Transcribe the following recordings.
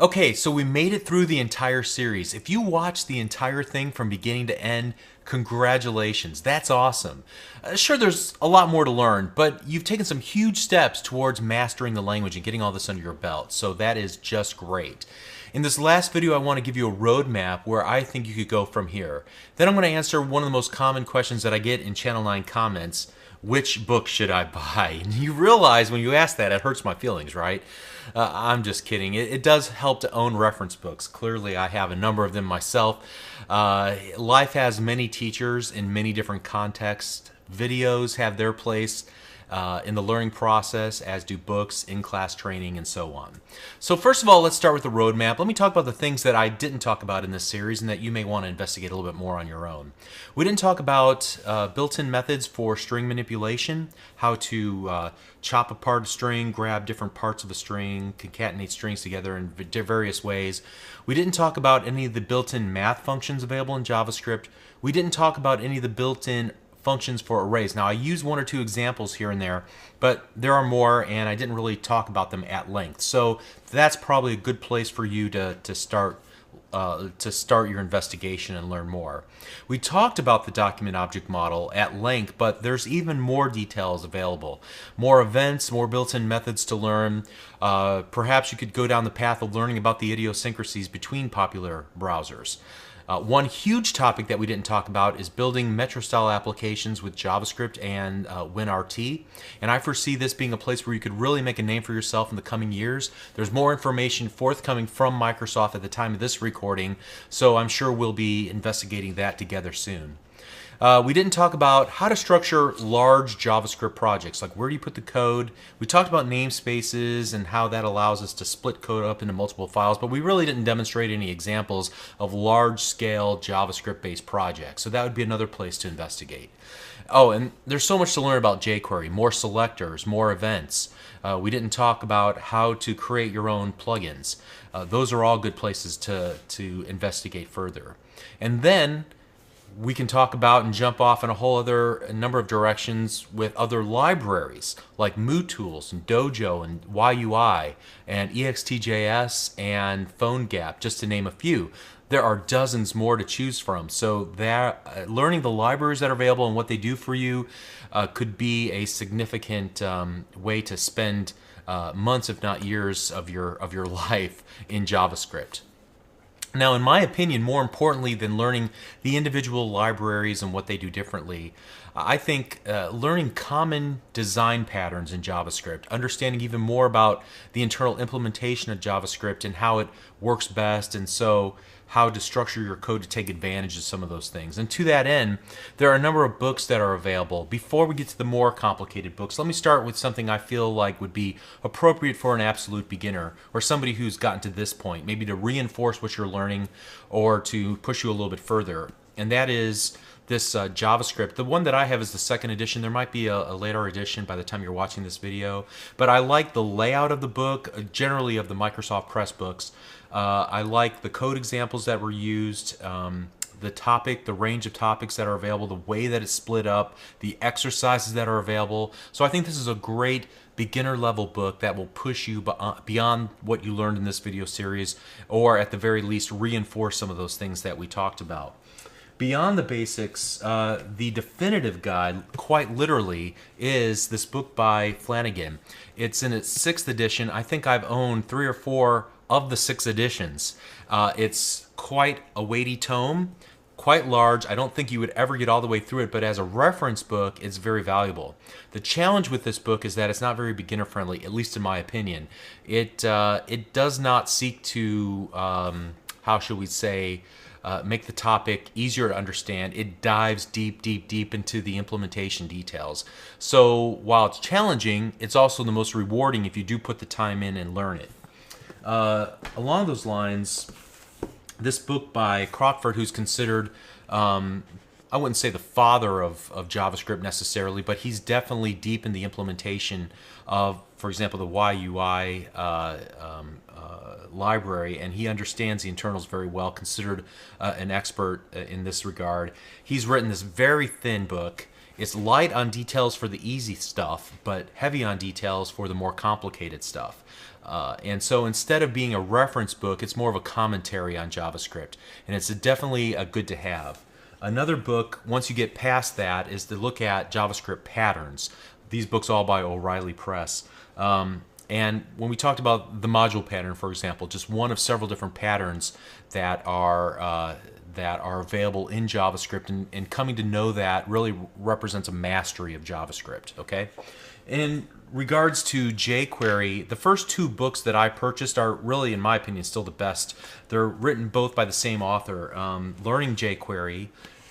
Okay, so we made it through the entire series. If you watched the entire thing from beginning to end, congratulations. That's awesome. Sure, there's a lot more to learn, but you've taken some huge steps towards mastering the language and getting all this under your belt, so that is just great. In this last video, I want to give you a roadmap where I think you could go from here. Then I'm going to answer one of the most common questions that I get in Channel 9 comments. Which book should I buy? And you realize when you ask that, it hurts my feelings, right? I'm just kidding. It does help to own reference books. Clearly, I have a number of them myself. Life has many teachers in many different contexts. Videos have their place in the learning process, as do books, in-class training, and so on. So first of all, let's start with the roadmap. Let me talk about the things that I didn't talk about in this series and that you may want to investigate a little bit more on your own. We didn't talk about built-in methods for string manipulation, how to chop apart a string, grab different parts of a string, concatenate strings together in various ways. We didn't talk about any of the built-in math functions available in JavaScript. We didn't talk about any of the built-in functions for arrays. Now, I used one or two examples here and there, but there are more, and I didn't really talk about them at length. So that's probably a good place for you to start your investigation and learn more. We talked about the document object model at length, but there's even more details available. More events, more built-in methods to learn. Perhaps you could go down the path of learning about the idiosyncrasies between popular browsers. One huge topic that we didn't talk about is building Metro-style applications with JavaScript and WinRT. And I foresee this being a place where you could really make a name for yourself in the coming years. There's more information forthcoming from Microsoft at the time of this recording, so I'm sure we'll be investigating that together soon. We didn't talk about how to structure large JavaScript projects, like where do you put the code. We talked about namespaces and how that allows us to split code up into multiple files, but we really didn't demonstrate any examples of large-scale JavaScript-based projects, so that would be another place to investigate. Oh, and there's so much to learn about jQuery, more selectors, more events. We didn't talk about how to create your own plugins. Those are all good places to investigate further. And then we can talk about and jump off in a whole other number of directions with other libraries like MooTools and Dojo and YUI and EXTJS and PhoneGap, just to name a few. There are dozens more to choose from, so learning the libraries that are available and what they do for you could be a significant way to spend months, if not years, of your life in JavaScript. Now, in my opinion, more importantly than learning the individual libraries and what they do differently, I think learning common design patterns in JavaScript, understanding even more about the internal implementation of JavaScript and how it works best, and so how to structure your code to take advantage of some of those things. And to that end, there are a number of books that are available. Before we get to the more complicated books, let me start with something I feel like would be appropriate for an absolute beginner or somebody who's gotten to this point, maybe to reinforce what you're learning or to push you a little bit further. And that is this JavaScript. The one that I have is the second edition. There might be a later edition by the time you're watching this video, but I like the layout of the book, generally of the Microsoft Press books. I like the code examples that were used, the range of topics that are available, the way that it's split up, the exercises that are available. So I think this is a great beginner level book that will push you beyond what you learned in this video series, or at the very least reinforce some of those things that we talked about. Beyond the basics, the definitive guide, quite literally, is this book by Flanagan. It's in its 6th edition. I think I've owned 3 or 4 of the 6 editions. It's quite a weighty tome, quite large. I don't think you would ever get all the way through it, but as a reference book, it's very valuable. The challenge with this book is that it's not very beginner friendly, at least in my opinion. It does not seek to, how should we say, make the topic easier to understand. It dives deep into the implementation details. So while it's challenging, it's also the most rewarding if you do put the time in and learn it. Along those lines, this book by Crockford, who's considered, I wouldn't say the father of JavaScript necessarily, but he's definitely deep in the implementation of, for example, the YUI library, and he understands the internals very well, considered an expert in this regard. He's written this very thin book. It's light on details for the easy stuff, but heavy on details for the more complicated stuff. And so instead of being a reference book, it's more of a commentary on JavaScript, and it's definitely a good to have. Another book, once you get past that, is to look at JavaScript patterns. These books all by O'Reilly Press. And when we talked about the module pattern, for example, just one of several different patterns that are available in JavaScript, and coming to know that really represents a mastery of JavaScript. Okay, in regards to jQuery, the first two books that I purchased are really, in my opinion, still the best. They're written both by the same author. Learning jQuery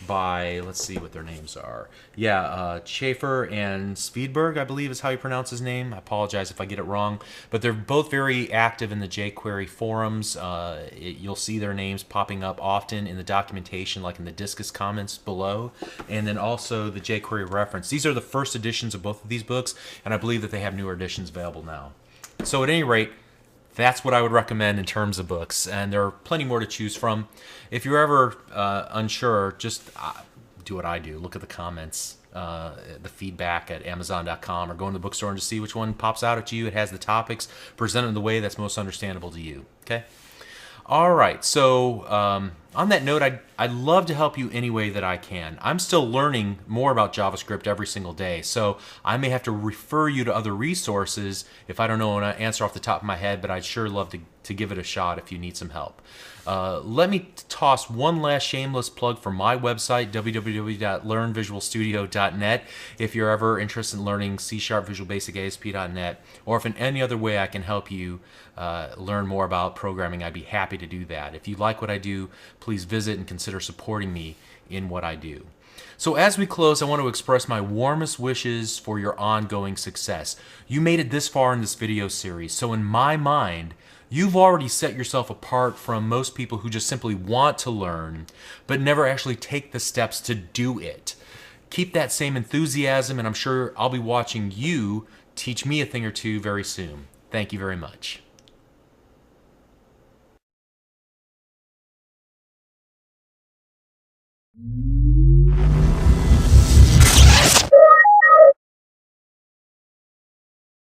by, let's see what their names are. Yeah, Schaefer and Svedberg, I believe is how you pronounce his name. I apologize if I get it wrong. But they're both very active in the jQuery forums. You'll see their names popping up often in the documentation, like in the Disqus comments below. And then also the jQuery reference. These are the first editions of both of these books, and I believe that they have newer editions available now. So at any rate, that's what I would recommend in terms of books, and there are plenty more to choose from. If you're ever unsure, just do what I do. Look at the comments, the feedback at Amazon.com, or go in the bookstore and just see which one pops out at you. It has the topics presented in the way that's most understandable to you. Okay? All right, so on that note, I'd love to help you any way that I can. I'm still learning more about JavaScript every single day, so I may have to refer you to other resources if I don't know an answer off the top of my head, but I'd sure love to give it a shot if you need some help. Let me toss one last shameless plug for my website, www.learnvisualstudio.net, if you're ever interested in learning C# Visual Basic ASP.NET, or if in any other way I can help you learn more about programming, I'd be happy to do that. If you like what I do, please visit and consider supporting me in what I do. So as we close, I want to express my warmest wishes for your ongoing success. You made it this far in this video series, so in my mind, you've already set yourself apart from most people who just simply want to learn, but never actually take the steps to do it. Keep that same enthusiasm, and I'm sure I'll be watching you teach me a thing or two very soon. Thank you very much.